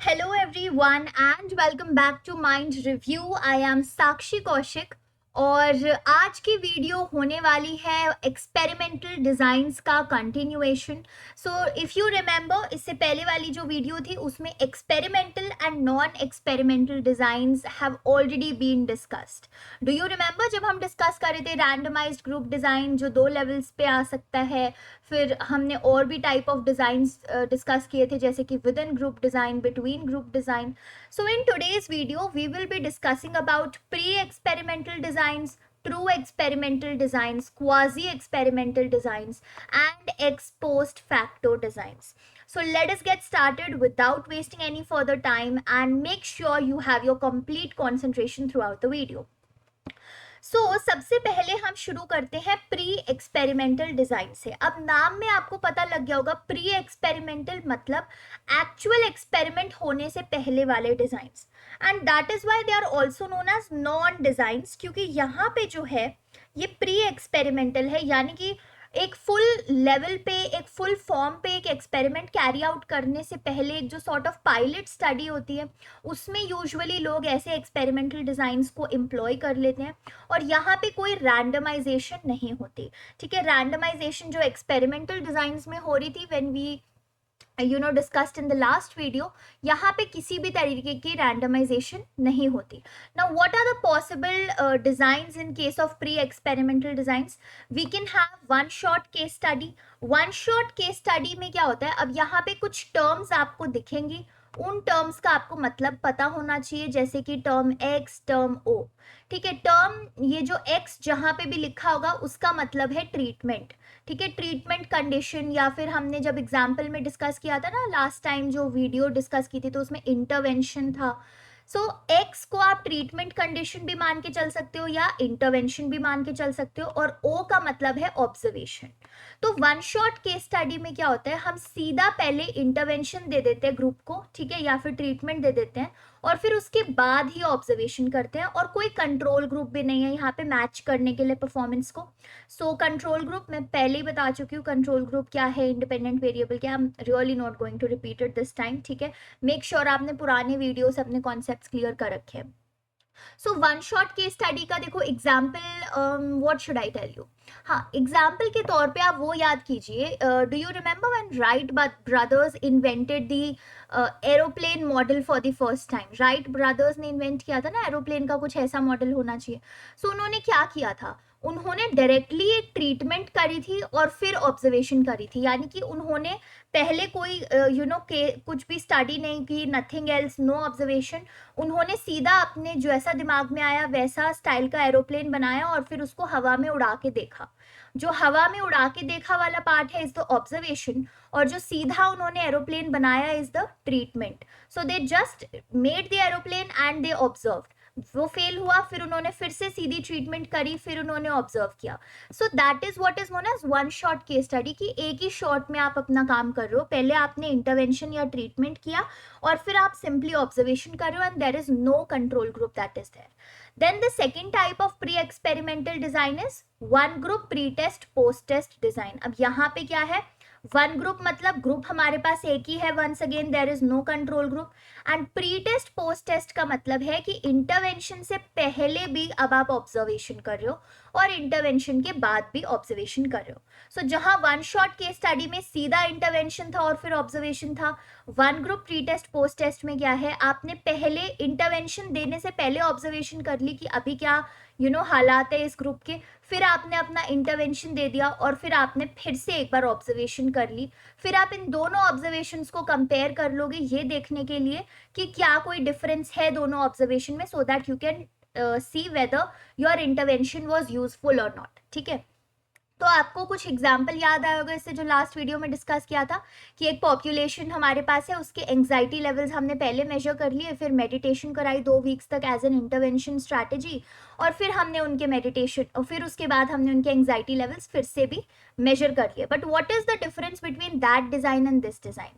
Hello everyone and welcome back to Mind Review. I am Sakshi Kaushik और आज की video होने वाली है एक्सपेरिमेंटल डिज़ाइंस का continuation. So if you remember, इससे पहले वाली जो वीडियो थी उसमें experimental and non experimental designs have already been discussed. Do you remember जब हम डिस्कस कर रहे थे रैंडमाइज्ड ग्रुप डिज़ाइन जो 2 लेवल्स पे आ सकता है. फिर हमने और भी टाइप ऑफ डिज़ाइंस डिस्कस किए थे जैसे कि with in group design, between group design. So in today's video, we will be discussing about pre-experimental designs, true experimental designs, quasi-experimental designs, and ex post facto designs. So let us get started without wasting any further time and make sure you have your complete concentration throughout the video. सबसे पहले हम शुरू करते हैं pre experimental design से. अब नाम में आपको पता लग गया होगा, प्री एक्सपेरिमेंटल मतलब एक्चुअल एक्सपेरिमेंट होने से पहले वाले designs, and that is why they are also known as non designs, क्योंकि यहाँ पे जो है ये प्री एक्सपेरिमेंटल है, यानी कि एक फुल लेवल पे, एक फुल फॉर्म पे एक एक्सपेरिमेंट कैरी आउट करने से पहले एक जो सॉर्ट ऑफ पायलट स्टडी होती है उसमें यूजुअली लोग ऐसे एक्सपेरिमेंटल डिज़ाइंस को एम्प्लॉय कर लेते हैं और यहाँ पे कोई रैंडमाइजेशन नहीं होती. ठीक है, रैंडमाइजेशन जो एक्सपेरिमेंटल डिज़ाइंस में हो रही थी when we discussed in the last video, यहाँ पे किसी भी तरीके की रैंडमाइजेशन नहीं होती. Now what are the possible designs in case of pre experimental designs? We can have one shot case study. One shot case study में क्या होता है, अब यहाँ पे कुछ टर्म्स आपको दिखेंगी, उन टर्म्स का आपको मतलब पता होना चाहिए, जैसे कि टर्म एक्स, टर्म ओ. ठीक है, टर्म ये जो एक्स जहाँ पे भी लिखा होगा उसका मतलब है ट्रीटमेंट. ठीक है, ट्रीटमेंट कंडीशन, या फिर हमने जब एग्जाम्पल में डिस्कस किया था ना लास्ट टाइम, जो वीडियो डिस्कस की थी तो उसमें इंटरवेंशन था. सो एक्स को आप ट्रीटमेंट कंडीशन भी मान के चल सकते हो या इंटरवेंशन भी मान के चल सकते हो, और ओ का मतलब है ऑब्जर्वेशन. तो वन शॉट केस स्टडी में क्या होता है, हम सीधा पहले इंटरवेंशन दे देते हैं ग्रुप को, ठीक है, या फिर ट्रीटमेंट दे देते हैं और फिर उसके बाद ही ऑब्जर्वेशन करते हैं, और कोई कंट्रोल ग्रुप भी नहीं है यहाँ पे मैच करने के लिए परफॉर्मेंस को. सो कंट्रोल ग्रुप मैं पहले ही बता चुकी हूँ कंट्रोल ग्रुप क्या है, इंडिपेंडेंट वेरिएबल क्या. I am really not going to repeat it this time. ठीक है, मेक श्योर आपने पुराने वीडियोस अपने कॉन्सेप्ट्स क्लियर कर रखे हैं. So one shot case study का देखो example, what should I tell you. हाँ, एग्जाम्पल के तौर पे आप वो याद कीजिए, do you remember when Wright brothers invented the aeroplane model for the first time. Wright brothers ने इन्वेंट किया था ना एरोप्लेन का कुछ ऐसा मॉडल होना चाहिए. सो उन्होंने क्या किया था, उन्होंने डायरेक्टली एक ट्रीटमेंट करी थी और फिर ऑब्जर्वेशन करी थी, यानी कि उन्होंने पहले कोई कुछ भी स्टडी नहीं की, नथिंग एल्स, नो ऑब्जर्वेशन. उन्होंने सीधा अपने जो ऐसा दिमाग में आया वैसा स्टाइल का एरोप्लेन बनाया और फिर उसको हवा में उड़ा के देखा. जो हवा में उड़ा के देखा वाला पार्ट है इज द ऑब्जर्वेशन, और जो सीधा उन्होंने एरोप्लेन बनाया is the treatment. So they just made the aeroplane and they observed. वो फेल हुआ, फिर उन्होंने फिर से सीधी ट्रीटमेंट करी, फिर उन्होंने ऑब्जर्व किया. So that is what is known as one shot case study, कि एक ही शॉट में आप अपना काम कर रहे हो. पहले आपने इंटरवेंशन या ट्रीटमेंट किया और फिर आप सिंपली ऑब्जर्वेशन कर रहे हो, and there is no control group that is there. Then the second type of pre-experimental design is one group pre-test post-test design. अब यहाँ पे क्या है, वन ग्रुप मतलब ग्रुप हमारे पास एक ही है, once again there is no control group. And pre test post test का मतलब है कि इंटरवेंशन से पहले भी अब आप ऑब्जर्वेशन कर रहे हो और इंटरवेंशन के बाद भी ऑब्जर्वेशन कर रहे हो. सो जहां वन शॉट केस स्टडी में सीधा इंटरवेंशन था और फिर ऑब्जर्वेशन था, one group pre test post test में क्या है, आपने पहले इंटरवेंशन देने से पहले ऑब्जर्वेशन कर ली कि अभी क्या हालात है इस ग्रुप के, फिर आपने अपना इंटरवेंशन दे दिया और फिर आपने फिर से एक बार ऑब्जर्वेशन कर ली. फिर आप इन दोनों ऑब्जर्वेशंस को कंपेयर कर लोगे ये देखने के लिए कि क्या कोई डिफरेंस है दोनों ऑब्जर्वेशन में, so that you can see whether your intervention was useful और नॉट. ठीक है, तो आपको कुछ एग्जाम्पल याद आया होगा इससे जो लास्ट वीडियो में डिस्कस किया था कि एक पॉपुलेशन हमारे पास है, उसके एंग्जाइटी लेवल्स हमने पहले मेजर कर लिए, फिर मेडिटेशन कराई 2 वीक्स तक एज एन इंटरवेंशन स्ट्रैटेजी, और फिर हमने उनके मेडिटेशन और फिर उसके बाद हमने उनके एंग्जाइटी लेवल्स फिर से भी मेजर कर लिए. But what is the difference between that design and this design?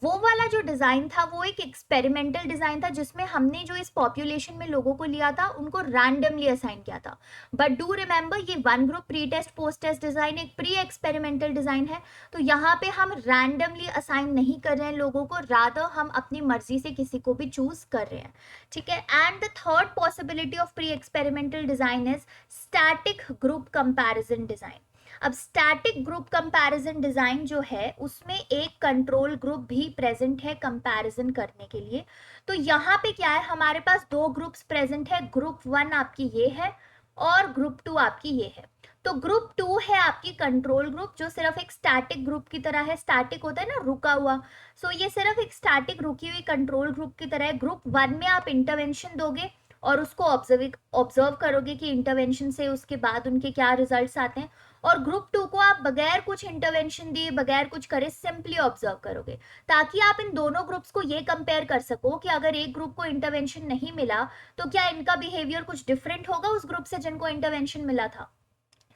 वो वाला जो डिज़ाइन था वो एक एक्सपेरिमेंटल डिज़ाइन था, जिसमें हमने जो इस पॉपुलेशन में लोगों को लिया था उनको रैंडमली असाइन किया था। बट डू रिमेंबर, ये one group pre test post test design एक प्री एक्सपेरिमेंटल डिज़ाइन है, तो यहाँ पे हम रैंडमली असाइन नहीं कर रहे हैं लोगों को, रादर हम अपनी मर्जी से किसी को भी चूज कर रहे हैं, ठीक है। And the third possibility of pre experimental design is static group comparison design. अब स्टैटिक ग्रुप कंपैरिजन डिजाइन जो है उसमें एक कंट्रोल ग्रुप भी प्रेजेंट है कंपैरिजन करने के लिए। तो यहाँ पे क्या है, हमारे पास दो ग्रुप्स प्रेजेंट है, ग्रुप 1 आपकी ये है और ग्रुप 2 आपकी ये है। तो ग्रुप 2 है आपकी कंट्रोल ग्रुप, जो सिर्फ एक स्टैटिक ग्रुप की तरह है, स्टैटिक होता है ना रुका हुआ, सो ये सिर्फ एक स्टैटिक रुकी हुई कंट्रोल ग्रुप की तरह है। ग्रुप 1 में आप इंटरवेंशन दोगे और उसको ऑब्जर्व करोगे कि इंटरवेंशन से उसके बाद उनके क्या रिजल्ट्स आते हैं, और ग्रुप 2 को आप बगैर कुछ इंटरवेंशन दिए, बगैर कुछ करे, सिंपली ऑब्जर्व करोगे, ताकि आप इन दोनों ग्रुप्स को ये कंपेयर कर सको कि अगर एक ग्रुप को इंटरवेंशन नहीं मिला तो क्या इनका बिहेवियर कुछ डिफरेंट होगा उस ग्रुप से जिनको इंटरवेंशन मिला था।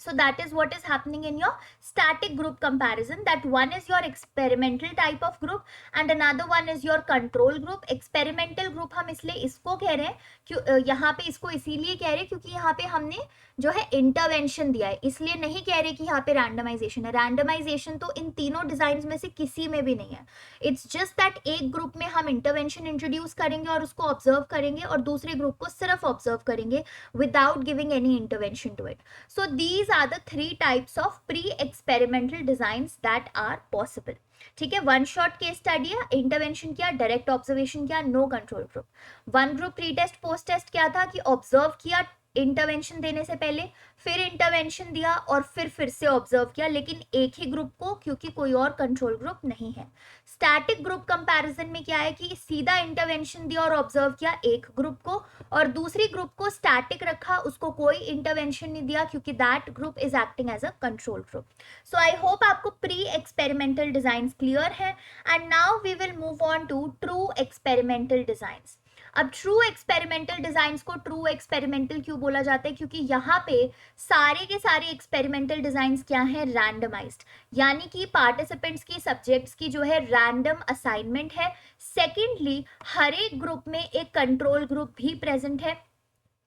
So that is what is happening in your static group comparison, that one is your experimental type of group and another one is your control group. Experimental group हम इसलिए इसको कह रहे हैं क्यों, यहाँ पे इसको इसीलिए कह रहे हैं क्योंकि यहाँ पे हमने जो है इंटरवेंशन दिया है, इसलिए नहीं कह रहे कि यहाँ पे रैंडमाइजेशन है। रैंडमाइजेशन तो इन तीनों डिजाइन में से किसी में भी नहीं है। इट्स जस्ट दैट एक ग्रुप में हम इंटरवेंशन इंट्रोड्यूस करेंगे और उसको ऑब्जर्व करेंगे, और दूसरे ग्रुप को सिर्फ ऑब्जर्व करेंगे without giving any intervention to it. So these are the three types of pre-experimental designs that are possible, ठीक है। वन शॉट केस स्टडी है, इंटरवेंशन किया, डायरेक्ट ऑब्जर्वेशन किया, no control group. One group pre test post test क्या था कि observe किया intervention देने से पहले, फिर इंटरवेंशन दिया और फिर से ऑब्जर्व किया, लेकिन एक ही ग्रुप को, क्योंकि कोई और कंट्रोल ग्रुप नहीं है। स्टैटिक ग्रुप कंपैरिजन में क्या है कि सीधा इंटरवेंशन दिया और ऑब्जर्व किया एक ग्रुप को, और दूसरी ग्रुप को स्टैटिक रखा, उसको कोई इंटरवेंशन नहीं दिया क्योंकि that group is acting as a control group. So I hope आपको प्री एक्सपेरिमेंटल डिजाइन क्लियर है। And now we will move on to true experimental design. अब ट्रू एक्सपेरिमेंटल डिजाइंस को ट्रू एक्सपेरिमेंटल क्यों बोला जाता है, क्योंकि यहाँ पे सारे के सारे एक्सपेरिमेंटल डिजाइंस क्या है, रैंडमाइज्ड, यानी कि पार्टिसिपेंट्स की, सब्जेक्ट्स की जो है रैंडम असाइनमेंट है। सेकेंडली, हर एक ग्रुप में एक कंट्रोल ग्रुप भी प्रेजेंट है।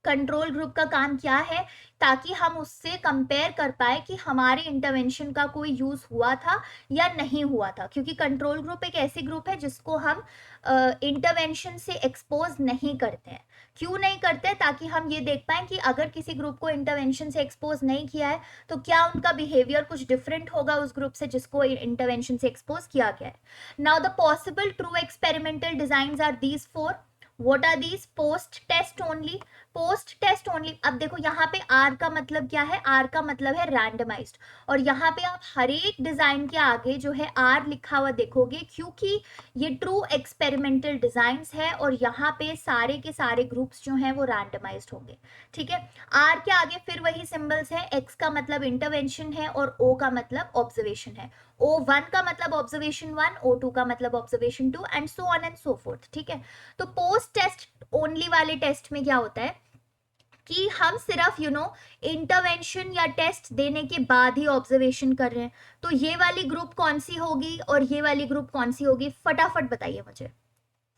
कंट्रोल ग्रुप का काम क्या है, ताकि हम उससे कंपेयर कर पाए कि हमारे इंटरवेंशन का कोई यूज हुआ था या नहीं हुआ था, क्योंकि कंट्रोल ग्रुप एक ऐसी ग्रुप है जिसको हम इंटरवेंशन से एक्सपोज नहीं करते हैं। क्यों नहीं करते, ताकि हम ये देख पाए कि अगर किसी ग्रुप को इंटरवेंशन से एक्सपोज नहीं किया है तो क्या उनका बिहेवियर कुछ डिफरेंट होगा उस ग्रुप से जिसको इंटरवेंशन से एक्सपोज किया गया है। Now the possible true experimental designs are these four. What are these? Post test only, post test only. अब देखो यहाँ पे आर का मतलब क्या है, आर का मतलब है रैंडमाइज्ड, और यहाँ पे आप हर एक डिजाइन के आगे जो है आर लिखा हुआ देखोगे, क्योंकि ये ट्रू एक्सपेरिमेंटल डिजाइंस है और यहाँ पे सारे के सारे ग्रुप्स जो हैं वो रैंडमाइज्ड होंगे, ठीक है। आर के आगे फिर वही सिंबल्स है, एक्स का मतलब इंटरवेंशन है और ओ का मतलब ऑब्जर्वेशन है। O1 का मतलब ऑब्जर्वेशन 1, O2 का मतलब observation 2, and so on and so fourth, ठीक है। तो पोस्ट टेस्ट ओनली वाले टेस्ट में क्या होता है कि हम सिर्फ इंटरवेंशन या टेस्ट देने के बाद ही ऑब्जर्वेशन कर रहे हैं। तो ये वाली ग्रुप कौन सी होगी और ये वाली ग्रुप कौन सी होगी, फटाफट बताइए मुझे,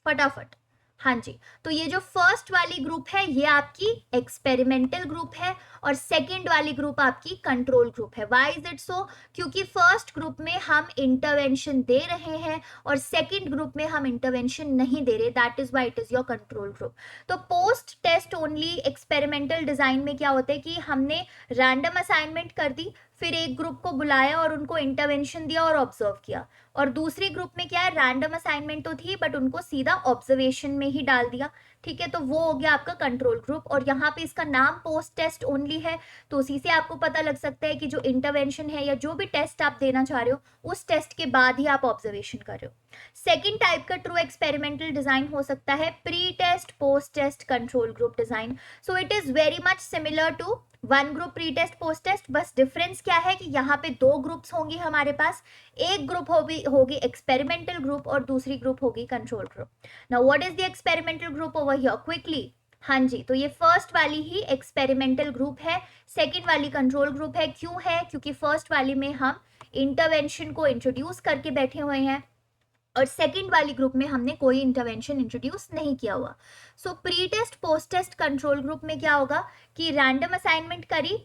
फटाफट। हाँ जी, तो ये जो फर्स्ट वाली ग्रुप है ये आपकी एक्सपेरिमेंटल ग्रुप है और सेकंड वाली ग्रुप आपकी कंट्रोल ग्रुप है। व्हाई इज इट सो, क्योंकि फर्स्ट ग्रुप में हम इंटरवेंशन दे रहे हैं और सेकंड ग्रुप में हम इंटरवेंशन नहीं दे रहे, that is why it is your control group. तो post test only experimental design में क्या होता है कि हमने रैंडम असाइनमेंट कर दी, फिर एक ग्रुप को बुलाया और उनको इंटरवेंशन दिया और ऑब्जर्व किया, और दूसरी ग्रुप में क्या है, रैंडम असाइनमेंट तो थी बट उनको सीधा ऑब्जर्वेशन में ही डाल दिया, ठीक है। तो वो हो गया आपका कंट्रोल ग्रुप, और यहाँ पे इसका नाम पोस्ट टेस्ट ओनली है, तो उसी से आपको पता लग सकता है कि जो इंटरवेंशन है या जो भी टेस्ट आप देना चाह रहे हो उस टेस्ट के बाद ही आप ऑब्जर्वेशन कर रहे हो। सेकेंड टाइप का ट्रू एक्सपेरिमेंटल डिजाइन हो सकता है pre test post test control group design. So it is very much similar to one group pre test post test, बस डिफरेंस क्या है कि यहाँ पे दो ग्रुप्स होंगी हमारे पास, एक ग्रुप होगी एक्सपेरिमेंटल ग्रुप और दूसरी ग्रुप होगी control group. Now what is the experimental group over here, quickly. हाँ जी, तो ये फर्स्ट वाली ही एक्सपेरिमेंटल ग्रुप है, सेकेंड वाली कंट्रोल ग्रुप है। क्यों है, क्योंकि फर्स्ट वाली में हम इंटरवेंशन को इंट्रोड्यूस करके बैठे हुए हैं और सेकंड वाली ग्रुप में हमने कोई इंटरवेंशन इंट्रोड्यूस नहीं किया हुआ। So pre test post test control group में क्या होगा कि रैंडम असाइनमेंट करी,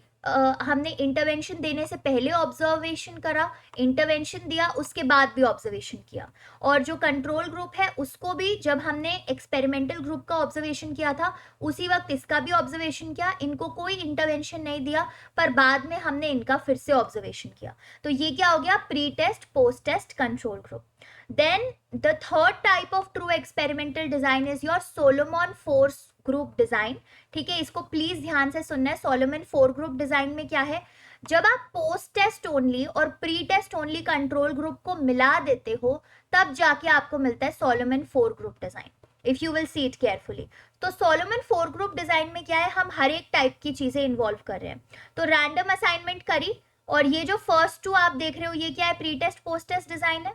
हमने इंटरवेंशन देने से पहले ऑब्जर्वेशन करा, इंटरवेंशन दिया, उसके बाद भी ऑब्जर्वेशन किया। और जो कंट्रोल ग्रुप है उसको भी जब हमने एक्सपेरिमेंटल ग्रुप का ऑब्जर्वेशन किया था उसी वक्त इसका भी ऑब्जर्वेशन किया, इनको कोई इंटरवेंशन नहीं दिया, पर बाद में हमने इनका फिर से ऑब्जर्वेशन किया। तो ये क्या हो गया, pre test post test control group. Then the third type of true experimental design is your Solomon 4 group design। ठीक है, इसको प्लीज ध्यान से सुनना है। Solomon 4 group design में क्या है, जब आप पोस्ट टेस्ट ओनली और pre test only control group को मिला देते हो तब जाके आपको मिलता है Solomon 4 group design। If you will see it carefully, तो Solomon 4 group design में क्या है, हम हर एक टाइप की चीजें इन्वॉल्व कर रहे हैं। तो रैंडम असाइनमेंट करी, और ये जो फर्स्ट टू आप देख रहे हो ये क्या है, pre test post test design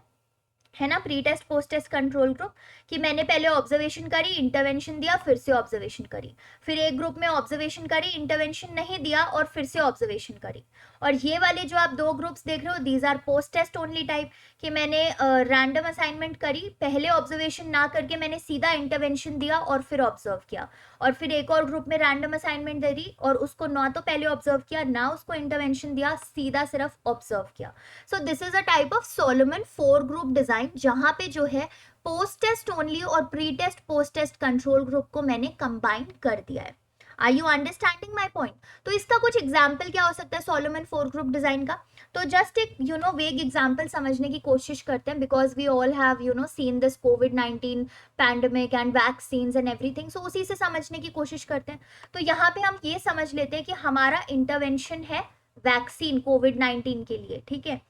है ना, pre test post test control group, कि मैंने पहले ऑब्जर्वेशन करी, इंटरवेंशन दिया, फिर से ऑब्जर्वेशन करी, फिर एक ग्रुप में ऑब्जर्वेशन करी, इंटरवेंशन नहीं दिया और फिर से ऑब्जर्वेशन करी। और ये वाले जो आप दो ग्रुप्स देख रहे हो these are post test only type, कि मैंने रैंडम असाइनमेंट करी, पहले ऑब्जर्वेशन ना करके मैंने सीधा इंटरवेंशन दिया और फिर ऑब्जर्व किया। और फिर एक और ग्रुप में रैंडम असाइनमेंट दे दी और उसको ना तो पहले ऑब्जर्व किया ना उसको इंटरवेंशन दिया, सीधा सिर्फ ऑब्जर्व किया। So this is a type of Solomon 4 group design, जहां पे जो है पोस्ट टेस्ट ओनली और pre test post test control group को मैंने कंबाइन कर दिया है। Are you understanding my point? तो इसका कुछ एग्जाम्पल क्या हो सकता है Solomon 4 ग्रुप डिजाइन का? तो जस्ट एक वेग एग्जाम्पल समझने की कोशिश करते हैं, because we all have seen this कोविड-19 pandemic and vaccines and everything, so उसी से समझने की कोशिश करते हैं। तो यहाँ पे हम ये समझ लेते हैं कि हमारा इंटरवेंशन है वैक्सीन कोविड-19 के लिए, ठीक है।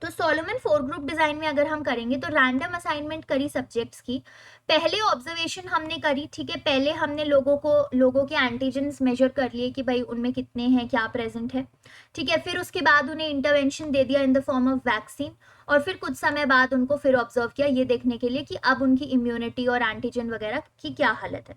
तो Solomon 4 ग्रुप डिजाइन में अगर हम करेंगे तो रैंडम असाइनमेंट करी सब्जेक्ट्स की, पहले ऑब्जर्वेशन हमने करी, ठीक है, पहले हमने लोगों के एंटीजेंस मेजर कर लिए कि भाई उनमें कितने हैं, क्या प्रेजेंट है, ठीक है। फिर उसके बाद उन्हें इंटरवेंशन दे दिया in the form of vaccine, और फिर कुछ समय बाद उनको फिर ऑब्जर्व किया ये देखने के लिए कि अब उनकी इम्यूनिटी और एंटीजन वगैरह की क्या हालत है।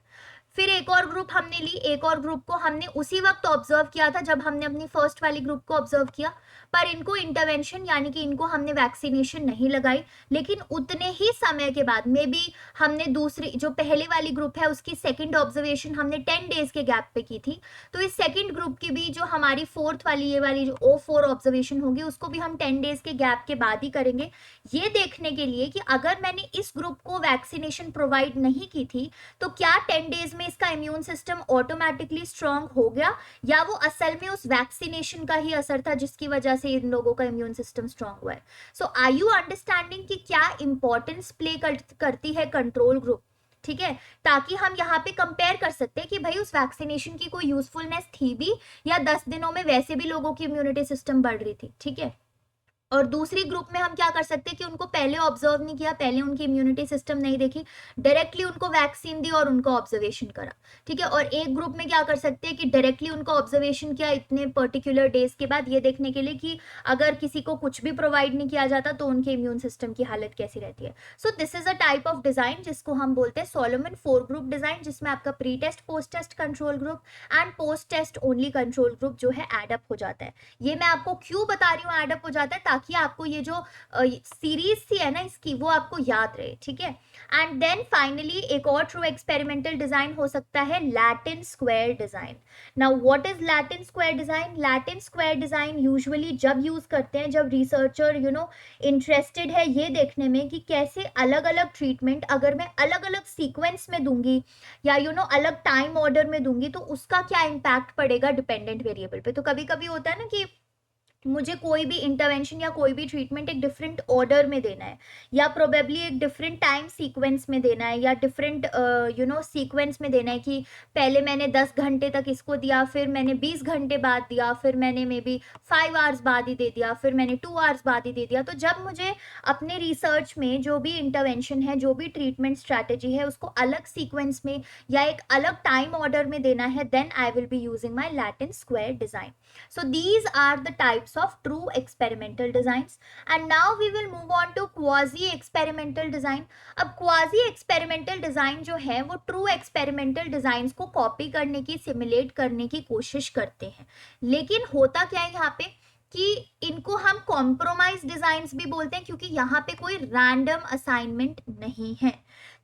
फिर एक और ग्रुप हमने ली, एक और ग्रुप को हमने उसी वक्त ऑब्जर्व किया था जब हमने अपनी फर्स्ट वाली ग्रुप को ऑब्जर्व किया, पर इनको इंटरवेंशन यानी कि इनको हमने वैक्सीनेशन नहीं लगाई, लेकिन उतने ही समय के बाद मे बी हमने दूसरी जो पहले वाली ग्रुप है उसकी सेकंड ऑब्जर्वेशन हमने 10 डेज के गैप पे की थी। तो इस सेकंड ग्रुप की भी जो हमारी फोर्थ वाली ये वाली जो O4 ऑब्जर्वेशन होगी उसको भी हम 10 डेज के गैप के बाद ही करेंगे, ये देखने के लिए कि अगर मैंने इस ग्रुप को वैक्सीनेशन प्रोवाइड नहीं की थी तो क्या 10 डेज में इसका इम्यून सिस्टम ऑटोमेटिकली स्ट्रांग हो गया, या वो असल में उस वैक्सीनेशन का ही असर था जिसकी वजह से इन लोगों का इम्यून सिस्टम स्ट्रांग हुआ है। सो आर यू अंडरस्टैंडिंग कि क्या इंपॉर्टेंस प्ले करती है कंट्रोल ग्रुप, ठीक है, ताकि हम यहाँ पे कंपेयर कर सकते हैं कि भाई उस वैक्सीनेशन की कोई यूजफुलनेस थी भी, या 10 दिनों में वैसे भी लोगों की इम्यूनिटी सिस्टम बढ़ रही थी, ठीक है। और दूसरी ग्रुप में हम क्या कर सकते हैं कि उनको पहले ऑब्जर्व नहीं किया, पहले उनकी इम्यूनिटी सिस्टम नहीं देखी, डायरेक्टली उनको वैक्सीन दी और उनको ऑब्जर्वेशन करा, ठीक है। और एक ग्रुप में क्या कर सकते हैं कि डायरेक्टली उनको ऑब्जर्वेशन किया इतने पर्टिकुलर डेज के बाद, ये देखने के लिए कि अगर किसी को कुछ भी प्रोवाइड नहीं किया जाता तो उनके इम्यून सिस्टम की हालत कैसी रहती है। सो this is a type of design जिसको हम बोलते हैं Solomon 4 ग्रुप डिजाइन, जिसमें आपका pre test post test control group and post test only control group जो है एडअप हो जाता है। ये मैं आपको क्यों बता रही हूँ एडअप हो जाता है, ताकि आपको ये जो सीरीज सी है ना इसकी वो आपको याद रहे, ठीक है। एंड देन फाइनली एक और ट्रू एक्सपेरिमेंटल डिजाइन हो सकता है Latin square design. Now what is Latin square design? Latin square design usually जब यूज करते हैं जब रिसर्चर इंटरेस्टेड है ये देखने में कि कैसे अलग अलग ट्रीटमेंट अगर मैं अलग अलग सीक्वेंस में दूंगी या अलग टाइम ऑर्डर में दूंगी तो उसका क्या इम्पैक्ट पड़ेगा डिपेंडेंट वेरिएबल पे। तो कभी कभी होता है ना कि मुझे कोई भी इंटरवेंशन या कोई भी ट्रीटमेंट एक डिफरेंट ऑर्डर में देना है, या प्रोबेबली एक डिफरेंट टाइम सीक्वेंस में देना है, या डिफरेंट सीक्वेंस में देना है कि पहले मैंने 10 घंटे तक इसको दिया, फिर मैंने 20 घंटे बाद दिया, फिर मैंने मे बी 5 आवर्स बाद ही दे दिया, फिर मैंने 2 आवर्स बाद ही दे दिया। तो जब मुझे अपने रिसर्च में जो भी इंटरवेंशन है, जो भी ट्रीटमेंट स्ट्रैटेजी है उसको अलग सीक्वेंस में या एक अलग टाइम ऑर्डर में देना है, then I will be using my Latin square design. So these are the types of true experimental designs, and now we will move on to quasi experimental design। अब quasi experimental design जो है वो true experimental designs को copy करने की, simulate करने की कोशिश करते हैं, लेकिन होता क्या है यहाँ पे कि इनको हम कॉम्प्रोमाइज डिजाइन्स भी बोलते हैं, क्योंकि यहाँ पे कोई रैंडम असाइनमेंट नहीं है,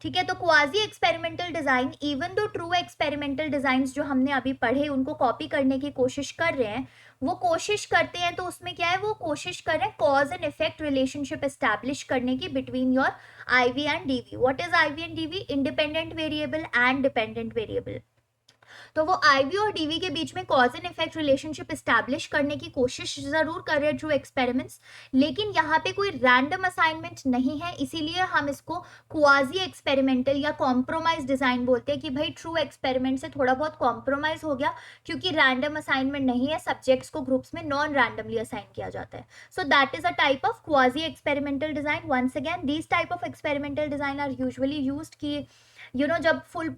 ठीक है। तो quasi experimental design, even though true experimental designs जो हमने अभी पढ़े उनको कॉपी करने की कोशिश कर रहे हैं, वो कोशिश करते हैं तो उसमें क्या है, वो कोशिश कर रहे हैं cause and effect relationship establish करने की between your IV and DV. What is IV and DV? Independent variable and dependent variable. तो वो आईवी और डीवी के बीच में cause and effect relationship establish करने की कोशिश जरूर कर रहे हैं थ्रू एक्सपेरिमेंट्स, लेकिन यहाँ पे कोई रैंडम असाइनमेंट नहीं है, इसीलिए हम इसको क्वाजी एक्सपेरिमेंटल या कॉम्प्रोमाइज डिजाइन बोलते हैं कि भाई ट्रू एक्सपेरिमेंट से थोड़ा बहुत कॉम्प्रोमाइज हो गया, क्योंकि रैंडम असाइनमेंट नहीं है, सब्जेक्ट्स को ग्रुप्स में नॉन रैंडमली असाइन किया जाता है। So that is a type of quasi experimental design. Once again these type of experimental design are usually used कि जब फुल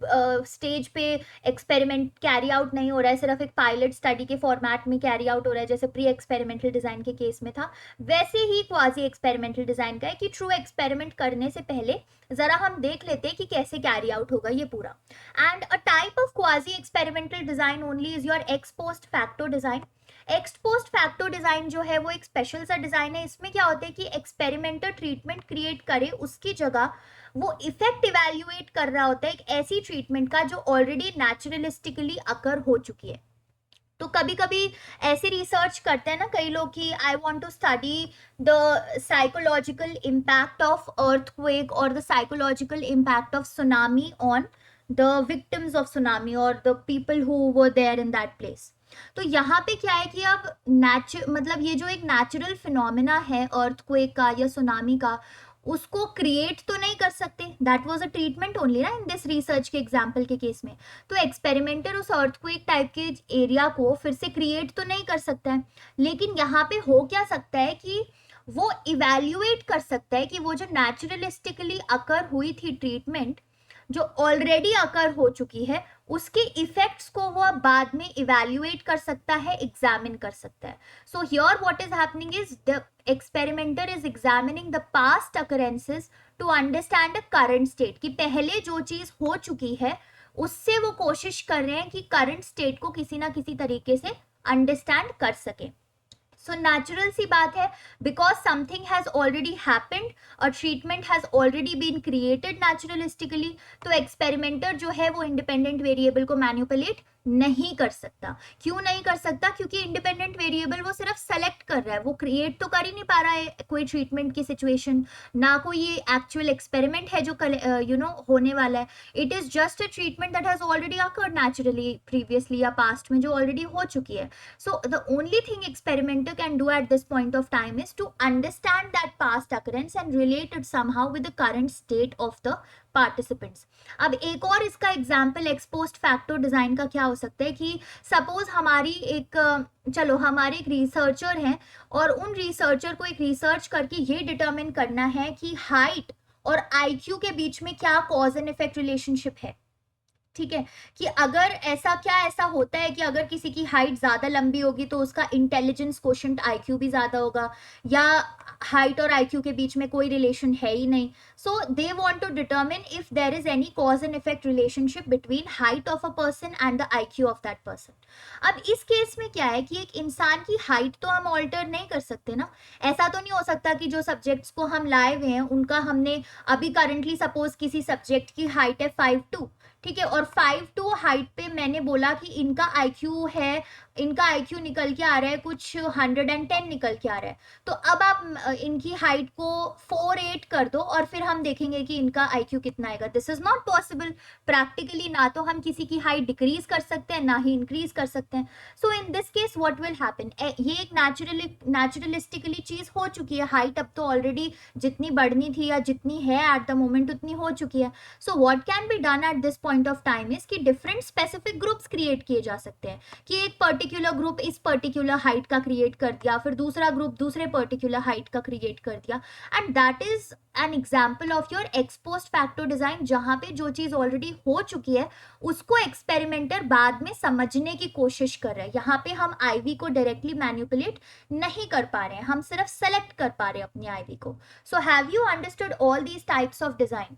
स्टेज पे एक्सपेरिमेंट कैरी आउट नहीं हो रहा है, सिर्फ एक पायलट स्टडी के फॉर्मेट में कैरी आउट हो रहा है, जैसे प्री एक्सपेरिमेंटल डिजाइन के केस में था, वैसे ही क्वाजी एक्सपेरिमेंटल डिजाइन का है कि ट्रू एक्सपेरिमेंट करने से पहले जरा हम देख लेते हैं कि कैसे कैरी आउट होगा ये पूरा। And a type of quasi experimental design only is your x post facto design. X post facto design जो है वो एक स्पेशल सा डिजाइन है। इसमें क्या होता है कि एक्सपेरिमेंटर ट्रीटमेंट क्रिएट करे, उसकी जगह वो इफेक्ट इवैल्यूएट कर रहा होता है एक ऐसी ट्रीटमेंट का जो ऑलरेडी नेचुरलिस्टिकली अकर हो चुकी है। तो कभी कभी ऐसे रिसर्च करते हैं ना कई लोग कि I want to study the psychological impact of earthquake और the psychological impact of tsunami on the victims of tsunami और the people who were there in that place. तो यहाँ पे क्या है कि अब मतलब ये जो एक नेचुरल फिनोमिना है अर्थक्वेक का या सुनामी का, उसको क्रिएट तो नहीं कर सकते, that was a treatment only ना इन दिस रिसर्च के एग्जांपल के केस में। तो एक्सपेरिमेंटर उस अर्थक्वेक टाइप के एरिया को फिर से क्रिएट तो नहीं कर सकता है, लेकिन यहाँ पे हो क्या सकता है कि वो इवैल्यूएट कर सकता है कि वो जो नेचुरलिस्टिकली अकर हुई थी ट्रीटमेंट, जो ऑलरेडी अकर हो चुकी है, उसके इफेक्ट्स को वो बाद में इवैल्यूएट कर सकता है, एग्जामिन कर सकता है। So here what is happening is the experimenter is examining the past occurrences to understand the current state, कि पहले जो चीज हो चुकी है उससे वो कोशिश कर रहे हैं कि करंट स्टेट को किसी ना किसी तरीके से अंडरस्टैंड कर सके। सो नेचुरल सी बात है, because something has already happened और treatment has already been created naturalistically, तो एक्सपेरिमेंटर जो है वो इंडिपेंडेंट वेरिएबल को मैनिपुलेट नहीं कर सकता। क्यों नहीं कर सकता? क्योंकि इंडिपेंडेंट वेरिएबल वो सिर्फ सेलेक्ट कर रहा है, वो क्रिएट तो कर ही नहीं पा रहा है कोई ट्रीटमेंट की सिचुएशन, ना कोई ये एक्चुअल एक्सपेरिमेंट है जो होने वाला है। It is just a treatment that has already occurred naturally previously या पास्ट में, जो ऑलरेडी हो चुकी है। So the only thing experimenter can do at this point of time is to understand that past occurrence and relate it somehow with the current state of the participants. अब एक और इसका example ex post facto design का क्या हो सकता है कि सपोज हमारी हमारे एक रिसर्चर हैं और उन रिसर्चर को एक रिसर्च करके ये डिटरमिन करना है कि हाइट और आईक्यू के बीच में क्या कॉज एंड इफेक्ट रिलेशनशिप है, ठीक है। कि अगर ऐसा होता है कि अगर किसी की हाइट ज्यादा लंबी होगी तो उसका इंटेलिजेंस क्वोशंट आईक्यू भी ज्यादा होगा, या हाइट और आईक्यू के बीच में कोई रिलेशन है ही नहीं। So they want to determine if there is any cause and effect relationship between height of a person and the IQ of that person. अब इस केस में क्या है कि एक इंसान की हाइट तो हम ऑल्टर नहीं कर सकते ना। ऐसा तो नहीं हो सकता कि जो सब्जेक्ट्स को हम लाए हुए हैं उनका हमने अभी करंटली सपोज किसी सब्जेक्ट की हाइट है 5'2", ठीक है, और 5'2" हाइट पे मैंने बोला कि इनका आईक्यू है, इनका आईक्यू निकल के आ रहा है कुछ 110 निकल के आ रहा है। तो अब आप इनकी हाइट को 4'8" कर दो और फिर हम देखेंगे कि इनका आईक्यू कितना आएगा। This is not possible practically, ना तो हम किसी की हाइट डिक्रीज कर सकते हैं ना ही इंक्रीज कर सकते हैं। So in this case what will happen, ये एक नेचुरलिस्टिकली चीज हो चुकी है, हाइट अब तो ऑलरेडी जितनी बढ़नी थी या जितनी है एट द मोमेंट उतनी हो चुकी है। So what can be done at this point of time is कि डिफरेंट स्पेसिफिक ग्रुप्स क्रिएट किए जा सकते हैं, कि एक पर्टिकुलर ग्रुप इस पर्टिकुलर हाइट का क्रिएट कर दिया, फिर दूसरा ग्रुप दूसरे पर्टिकुलर हाइट का क्रिएट कर दिया, and that is an example of your ex post facto design, जहां पे जो चीज ऑलरेडी हो चुकी है उसको एक्सपेरिमेंटर बाद में समझने की कोशिश कर रहे हैं। यहाँ पे हम आईवी को डायरेक्टली मैनिपुलेट नहीं कर पा रहे हैं, हम सिर्फ सेलेक्ट कर पा रहे हैं अपनी आईवी को। So have you understood all these types of design?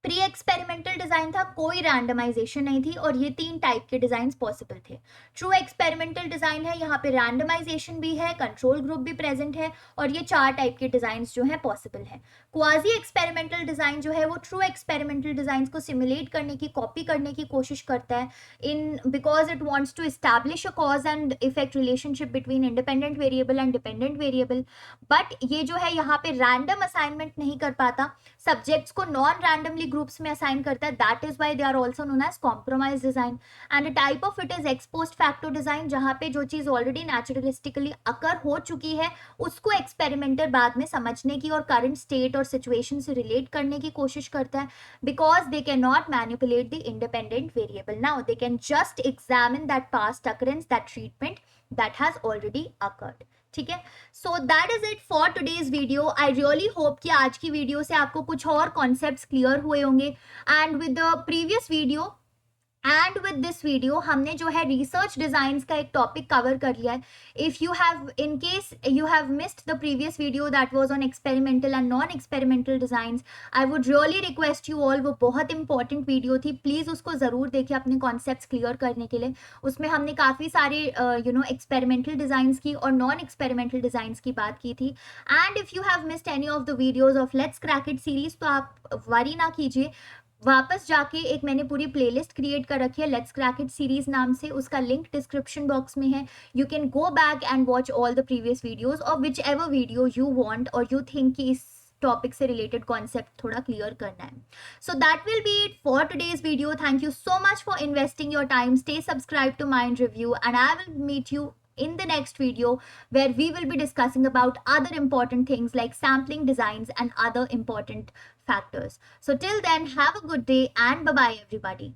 Pre experimental design था, कोई रैंडमाइजेशन नहीं थी और ये 3 टाइप के डिजाइन पॉसिबल थे। ट्रू एक्सपेरिमेंटल डिजाइन है, यहाँ पे रैंडमाइजेशन भी है, कंट्रोल ग्रुप भी प्रेजेंट है और ये 4 टाइप के डिजाइन जो है पॉसिबल है। क्वाजी एक्सपेरिमेंटल डिजाइन जो है वो ट्रू एक्सपेरिमेंटल डिजाइन को सिमुलेट करने की, कॉपी करने की कोशिश करता है in because it wants to establish a cause and effect relationship between independent variable and dependent variable. But ये जो है यहाँ पे रैंडम असाइनमेंट नहीं कर पाता, सब्जेक्ट्स को नॉन रैंडमली ग्रुप्स में असाइन करता है, that is why they are also known as compromise design. And a type of it is ex post facto design, जहां पे जो चीज ऑलरेडी नेचुरलिस्टिकली अकर हो चुकी है उसको एक्सपेरिमेंटर बाद में समझने की और करंट स्टेट और सिचुएशन से रिलेट करने की कोशिश करता है, because they can not manipulate the independent variable. Now they can just examine that past occurrence, that treatment that has already occurred. ठीक है, so that is it for today's video. I really hope कि आज की video से आपको कुछ और concepts clear हुए होंगे। And with the previous video and with this video हमने जो है रिसर्च डिजाइंस का एक टॉपिक कवर कर लिया है। If you have, in case you have missed the previous video that was on experimental and non experimental designs, I would really request you all, वो बहुत इंपॉर्टेंट वीडियो थी, please उसको जरूर देखिए अपने कॉन्सेप्ट्स क्लियर करने के लिए। उसमें हमने काफी सारे एक्सपेरिमेंटल डिजाइंस की और नॉन एक्सपेरिमेंटल डिजाइंस की बात की थी। And if you have missed any of the videos of let's crack it series, तो आप वरी ना कीजिए, वापस जाके एक मैंने पूरी प्लेलिस्ट क्रिएट कर रखी है लेट्स क्रैक इट सीरीज नाम से, उसका लिंक डिस्क्रिप्शन बॉक्स में है। You can go back and watch all the previous videos और whichever video you want और यू थिंक कि इस टॉपिक से रिलेटेड कॉन्सेप्ट थोड़ा क्लियर करना है। So that will be it for today's video. Thank you so much for investing your time. Stay subscribe to mind review and I will meet you in the next video where we will be discussing about other important things like sampling designs and other important factors. So till then, have a good day and bye bye everybody.